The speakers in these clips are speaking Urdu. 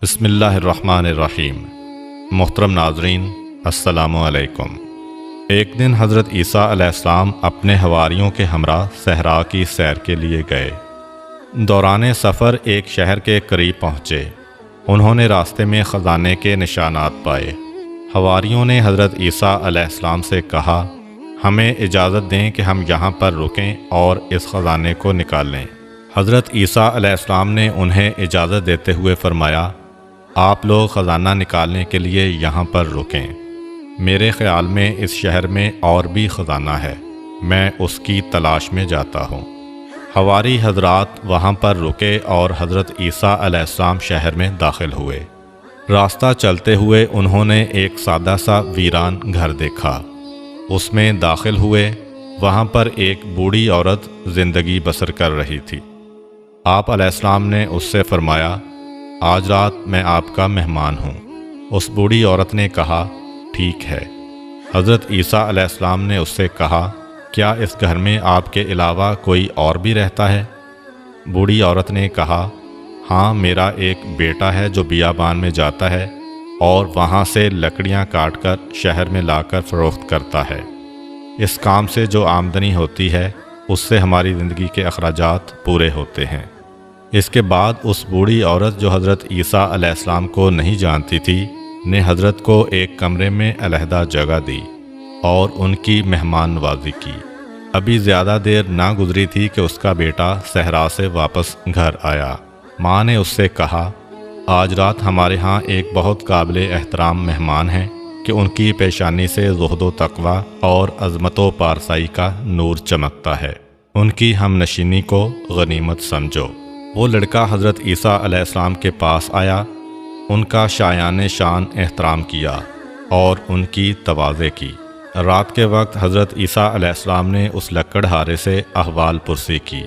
بسم اللہ الرحمن الرحیم۔ محترم ناظرین، السلام علیکم۔ ایک دن حضرت عیسیٰ علیہ السلام اپنے حواریوں کے ہمراہ صحرا کی سیر کے لیے گئے۔ دوران سفر ایک شہر کے قریب پہنچے۔ انہوں نے راستے میں خزانے کے نشانات پائے۔ حواریوں نے حضرت عیسیٰ علیہ السلام سے کہا، ہمیں اجازت دیں کہ ہم یہاں پر رکیں اور اس خزانے کو نکال لیں۔ حضرت عیسیٰ علیہ السلام نے انہیں اجازت دیتے ہوئے فرمایا، آپ لوگ خزانہ نکالنے کے لیے یہاں پر رکیں۔ میرے خیال میں اس شہر میں اور بھی خزانہ ہے، میں اس کی تلاش میں جاتا ہوں۔ حواری حضرات وہاں پر رکے اور حضرت عیسیٰ علیہ السلام شہر میں داخل ہوئے۔ راستہ چلتے ہوئے انہوں نے ایک سادہ سا ویران گھر دیکھا۔ اس میں داخل ہوئے، وہاں پر ایک بوڑھی عورت زندگی بسر کر رہی تھی۔ آپ علیہ السلام نے اس سے فرمایا، آج رات میں آپ کا مہمان ہوں۔ اس بوڑھی عورت نے کہا، ٹھیک ہے۔ حضرت عیسیٰ علیہ السلام نے اس سے کہا، کیا اس گھر میں آپ کے علاوہ کوئی اور بھی رہتا ہے؟ بوڑھی عورت نے کہا، ہاں، میرا ایک بیٹا ہے جو بیابان میں جاتا ہے اور وہاں سے لکڑیاں کاٹ کر شہر میں لا کر فروخت کرتا ہے۔ اس کام سے جو آمدنی ہوتی ہے اس سے ہماری زندگی کے اخراجات پورے ہوتے ہیں۔ اس کے بعد اس بوڑھی عورت جو حضرت عیسیٰ علیہ السلام کو نہیں جانتی تھی نے حضرت کو ایک کمرے میں علیحدہ جگہ دی اور ان کی مہمان نوازی کی۔ ابھی زیادہ دیر نہ گزری تھی کہ اس کا بیٹا صحرا سے واپس گھر آیا۔ ماں نے اس سے کہا، آج رات ہمارے ہاں ایک بہت قابل احترام مہمان ہیں کہ ان کی پیشانی سے زہد و تقویٰ اور عظمت و پارسائی کا نور چمکتا ہے، ان کی ہم نشینی کو غنیمت سمجھو۔ وہ لڑکا حضرت عیسیٰ علیہ السلام کے پاس آیا، ان کا شایان شان احترام کیا اور ان کی تواضع کی۔ رات کے وقت حضرت عیسیٰ علیہ السلام نے اس لکڑہارے سے احوال پرسی کی۔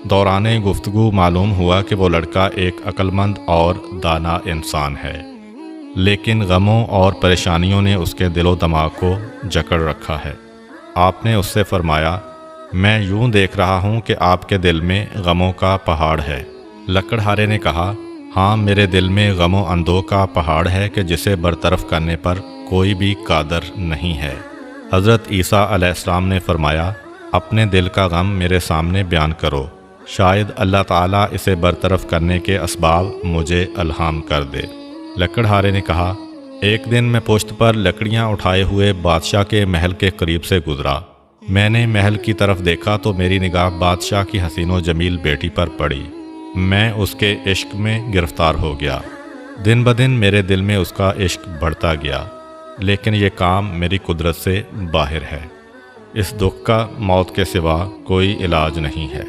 دوران گفتگو معلوم ہوا کہ وہ لڑکا ایک عقلمند اور دانا انسان ہے، لیکن غموں اور پریشانیوں نے اس کے دل و دماغ کو جکڑ رکھا ہے۔ آپ نے اس سے فرمایا، میں یوں دیکھ رہا ہوں کہ آپ کے دل میں غموں کا پہاڑ ہے۔ لکڑہارے نے کہا، ہاں، میرے دل میں غم و اندوہ کا پہاڑ ہے کہ جسے برطرف کرنے پر کوئی بھی قادر نہیں ہے۔ حضرت عیسیٰ علیہ السلام نے فرمایا، اپنے دل کا غم میرے سامنے بیان کرو، شاید اللہ تعالیٰ اسے برطرف کرنے کے اسباب مجھے الہام کر دے۔ لکڑہارے نے کہا، ایک دن میں پشت پر لکڑیاں اٹھائے ہوئے بادشاہ کے محل کے قریب سے گزرا۔ میں نے محل کی طرف دیکھا تو میری نگاہ بادشاہ کی حسین و جمیل بیٹی پر پڑی۔ میں اس کے عشق میں گرفتار ہو گیا۔ دن بدن میرے دل میں اس کا عشق بڑھتا گیا، لیکن یہ کام میری قدرت سے باہر ہے۔ اس دکھ کا موت کے سوا کوئی علاج نہیں ہے۔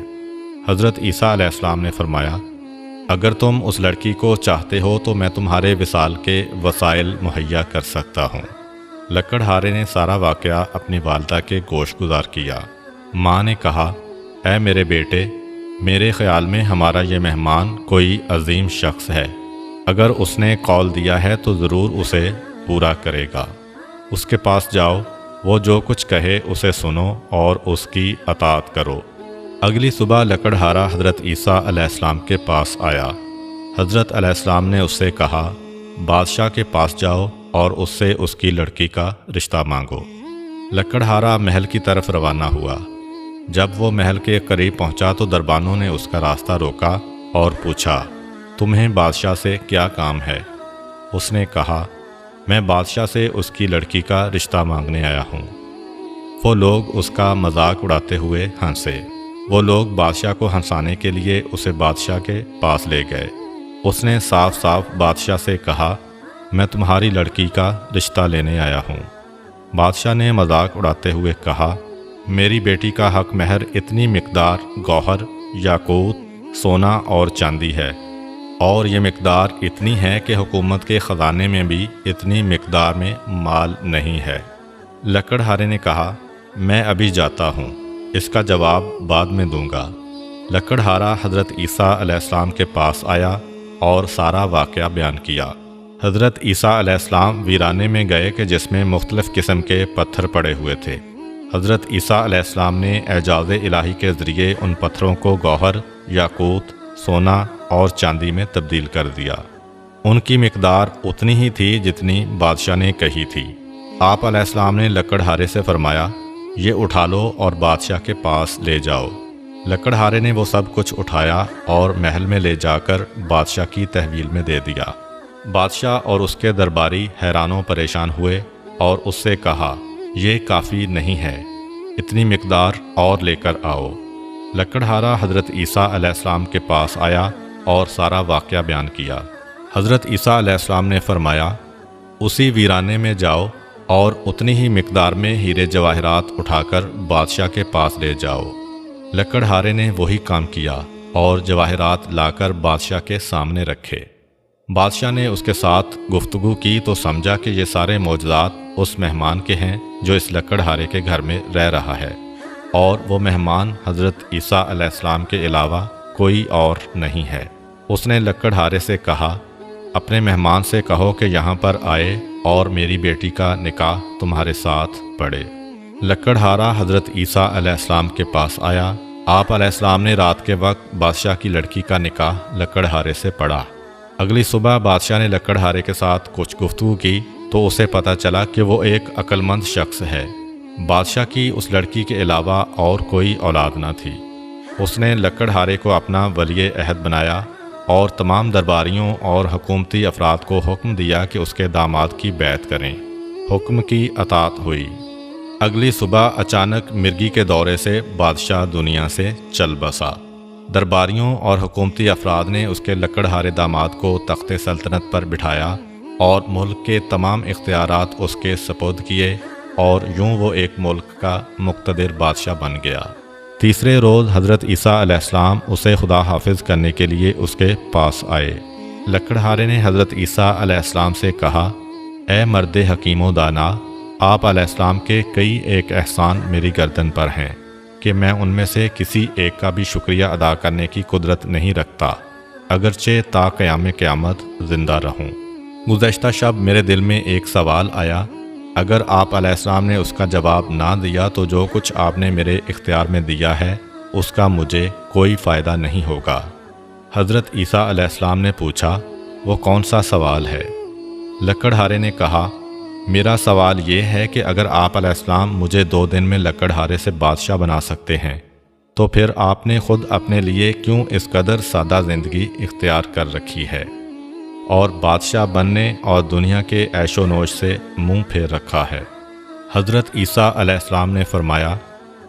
حضرت عیسیٰ علیہ السلام نے فرمایا، اگر تم اس لڑکی کو چاہتے ہو تو میں تمہارے وصال کے وسائل مہیا کر سکتا ہوں۔ لکڑہارے نے سارا واقعہ اپنی والدہ کے گوش گزار کیا۔ ماں نے کہا، اے میرے بیٹے، میرے خیال میں ہمارا یہ مہمان کوئی عظیم شخص ہے۔ اگر اس نے قول دیا ہے تو ضرور اسے پورا کرے گا۔ اس کے پاس جاؤ، وہ جو کچھ کہے اسے سنو اور اس کی اطاعت کرو۔ اگلی صبح لکڑہارا حضرت عیسیٰ علیہ السلام کے پاس آیا۔ حضرت علیہ السلام نے اس سے کہا، بادشاہ کے پاس جاؤ اور اس سے اس کی لڑکی کا رشتہ مانگو۔ لکڑہارا محل کی طرف روانہ ہوا۔ جب وہ محل کے قریب پہنچا تو دربانوں نے اس کا راستہ روکا اور پوچھا، تمہیں بادشاہ سے کیا کام ہے؟ اس نے کہا، میں بادشاہ سے اس کی لڑکی کا رشتہ مانگنے آیا ہوں۔ وہ لوگ اس کا مذاق اڑاتے ہوئے ہنسے۔ وہ لوگ بادشاہ کو ہنسانے کے لیے اسے بادشاہ کے پاس لے گئے۔ اس نے صاف صاف بادشاہ سے کہا، میں تمہاری لڑکی کا رشتہ لینے آیا ہوں۔ بادشاہ نے مذاق اڑاتے ہوئے کہا، میری بیٹی کا حق مہر اتنی مقدار گوہر، یاقوت، سونا اور چاندی ہے، اور یہ مقدار اتنی ہے کہ حکومت کے خزانے میں بھی اتنی مقدار میں مال نہیں ہے۔ لکڑہارے نے کہا، میں ابھی جاتا ہوں، اس کا جواب بعد میں دوں گا۔ لکڑہارا حضرت عیسیٰ علیہ السلام کے پاس آیا اور سارا واقعہ بیان کیا۔ حضرت عیسیٰ علیہ السلام ویرانے میں گئے کہ جس میں مختلف قسم کے پتھر پڑے ہوئے تھے۔ حضرت عیسیٰ علیہ السلام نے اعجاز الہی کے ذریعے ان پتھروں کو گوہر، یاقوت، سونا اور چاندی میں تبدیل کر دیا۔ ان کی مقدار اتنی ہی تھی جتنی بادشاہ نے کہی تھی۔ آپ علیہ السلام نے لکڑہارے سے فرمایا، یہ اٹھا لو اور بادشاہ کے پاس لے جاؤ۔ لکڑہارے نے وہ سب کچھ اٹھایا اور محل میں لے جا کر بادشاہ کی تحویل میں دے دیا۔ بادشاہ اور اس کے درباری حیران و پریشان ہوئے اور اس سے کہا، یہ کافی نہیں ہے، اتنی مقدار اور لے کر آؤ۔ لکڑہارا حضرت عیسیٰ علیہ السلام کے پاس آیا اور سارا واقعہ بیان کیا۔ حضرت عیسیٰ علیہ السلام نے فرمایا، اسی ویرانے میں جاؤ اور اتنی ہی مقدار میں ہیرے جواہرات اٹھا کر بادشاہ کے پاس لے جاؤ۔ لکڑہارے نے وہی کام کیا اور جواہرات لا کر بادشاہ کے سامنے رکھے۔ بادشاہ نے اس کے ساتھ گفتگو کی تو سمجھا کہ یہ سارے معجزات اس مہمان کے ہیں جو اس لکڑہارے کے گھر میں رہ رہا ہے، اور وہ مہمان حضرت عیسیٰ علیہ السلام کے علاوہ کوئی اور نہیں ہے۔ اس نے لکڑہارے سے کہا، اپنے مہمان سے کہو کہ یہاں پر آئے اور میری بیٹی کا نکاح تمہارے ساتھ پڑھے۔ لکڑہارا حضرت عیسیٰ علیہ السلام کے پاس آیا۔ آپ علیہ السلام نے رات کے وقت بادشاہ کی لڑکی کا نکاح لکڑہارے سے پڑھا۔ اگلی صبح بادشاہ نے لکڑہارے کے ساتھ کچھ گفتگو کی تو اسے پتہ چلا کہ وہ ایک عقل مند شخص ہے۔ بادشاہ کی اس لڑکی کے علاوہ اور کوئی اولاد نہ تھی۔ اس نے لکڑہارے کو اپنا ولی عہد بنایا اور تمام درباریوں اور حکومتی افراد کو حکم دیا کہ اس کے داماد کی بیعت کریں۔ حکم کی اطاعت ہوئی۔ اگلی صبح اچانک مرگی کے دورے سے بادشاہ دنیا سے چل بسا۔ درباریوں اور حکومتی افراد نے اس کے لکڑہارے داماد کو تخت سلطنت پر بٹھایا اور ملک کے تمام اختیارات اس کے سپرد کیے، اور یوں وہ ایک ملک کا مقتدر بادشاہ بن گیا۔ تیسرے روز حضرت عیسیٰ علیہ السلام اسے خدا حافظ کرنے کے لیے اس کے پاس آئے۔ لکڑہارے نے حضرت عیسیٰ علیہ السلام سے کہا، اے مرد حکیم و دانا، آپ علیہ السلام کے کئی ایک احسان میری گردن پر ہیں کہ میں ان میں سے کسی ایک کا بھی شکریہ ادا کرنے کی قدرت نہیں رکھتا، اگرچہ تا قیام قیامت زندہ رہوں۔ گزشتہ شب میرے دل میں ایک سوال آیا، اگر آپ علیہ السلام نے اس کا جواب نہ دیا تو جو کچھ آپ نے میرے اختیار میں دیا ہے اس کا مجھے کوئی فائدہ نہیں ہوگا۔ حضرت عیسیٰ علیہ السلام نے پوچھا، وہ کون سا سوال ہے؟ لکڑہارے نے کہا، میرا سوال یہ ہے کہ اگر آپ علیہ السلام مجھے 2 دن میں لکڑہارے سے بادشاہ بنا سکتے ہیں تو پھر آپ نے خود اپنے لیے کیوں اس قدر سادہ زندگی اختیار کر رکھی ہے اور بادشاہ بننے اور دنیا کے عیش و نوش سے منہ پھیر رکھا ہے؟ حضرت عیسیٰ علیہ السلام نے فرمایا،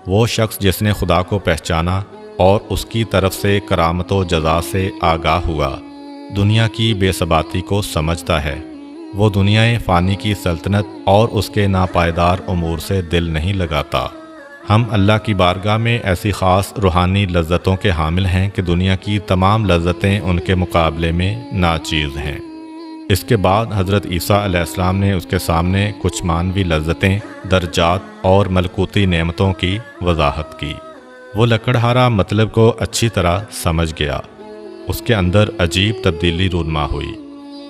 وہ شخص جس نے خدا کو پہچانا اور اس کی طرف سے کرامت و جزا سے آگاہ ہوا، دنیا کی بے ثباتی کو سمجھتا ہے۔ وہ دنیا فانی کی سلطنت اور اس کے ناپائیدار امور سے دل نہیں لگاتا۔ ہم اللہ کی بارگاہ میں ایسی خاص روحانی لذتوں کے حامل ہیں کہ دنیا کی تمام لذتیں ان کے مقابلے میں ناچیز ہیں۔ اس کے بعد حضرت عیسیٰ علیہ السلام نے اس کے سامنے کچھ مانوی لذتیں، درجات اور ملکوتی نعمتوں کی وضاحت کی۔ وہ لکڑہارا مطلب کو اچھی طرح سمجھ گیا۔ اس کے اندر عجیب تبدیلی رونما ہوئی۔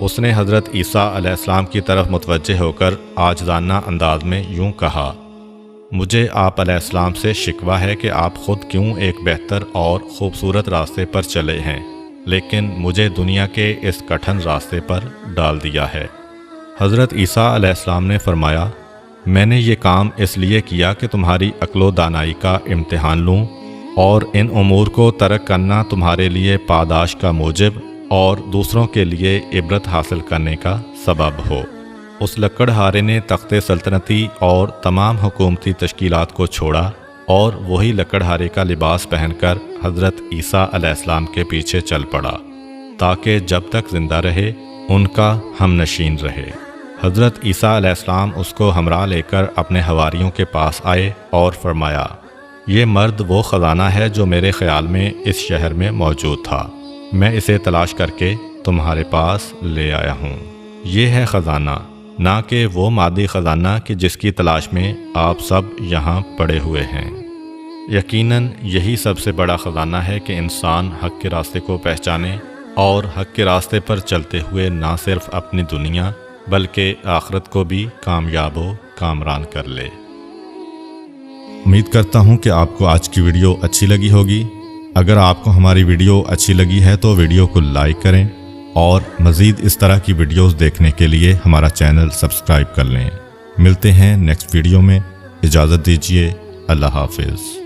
اس نے حضرت عیسیٰ علیہ السلام کی طرف متوجہ ہو کر عاجزانہ انداز میں یوں کہا، مجھے آپ علیہ السلام سے شکوہ ہے کہ آپ خود کیوں ایک بہتر اور خوبصورت راستے پر چلے ہیں، لیکن مجھے دنیا کے اس کٹھن راستے پر ڈال دیا ہے۔ حضرت عیسیٰ علیہ السلام نے فرمایا، میں نے یہ کام اس لیے کیا کہ تمہاری عقل و دانائی کا امتحان لوں اور ان امور کو ترک کرنا تمہارے لیے پاداش کا موجب اور دوسروں کے لیے عبرت حاصل کرنے کا سبب ہو۔ اس لکڑہارے نے تخت سلطنتی اور تمام حکومتی تشکیلات کو چھوڑا اور وہی لکڑہارے کا لباس پہن کر حضرت عیسیٰ علیہ السلام کے پیچھے چل پڑا تاکہ جب تک زندہ رہے ان کا ہم نشین رہے۔ حضرت عیسیٰ علیہ السلام اس کو ہمراہ لے کر اپنے حواریوں کے پاس آئے اور فرمایا، یہ مرد وہ خزانہ ہے جو میرے خیال میں اس شہر میں موجود تھا، میں اسے تلاش کر کے تمہارے پاس لے آیا ہوں۔ یہ ہے خزانہ، نہ کہ وہ مادی خزانہ کہ جس کی تلاش میں آپ سب یہاں پڑے ہوئے ہیں۔ یقیناً یہی سب سے بڑا خزانہ ہے کہ انسان حق کے راستے کو پہچانے اور حق کے راستے پر چلتے ہوئے نہ صرف اپنی دنیا بلکہ آخرت کو بھی کامیاب و کامران کر لے۔ امید کرتا ہوں کہ آپ کو آج کی ویڈیو اچھی لگی ہوگی۔ اگر آپ کو ہماری ویڈیو اچھی لگی ہے تو ویڈیو کو لائک کریں اور مزید اس طرح کی ویڈیوز دیکھنے کے لیے ہمارا چینل سبسکرائب کر لیں۔ ملتے ہیں نیکسٹ ویڈیو میں، اجازت دیجیے، اللہ حافظ۔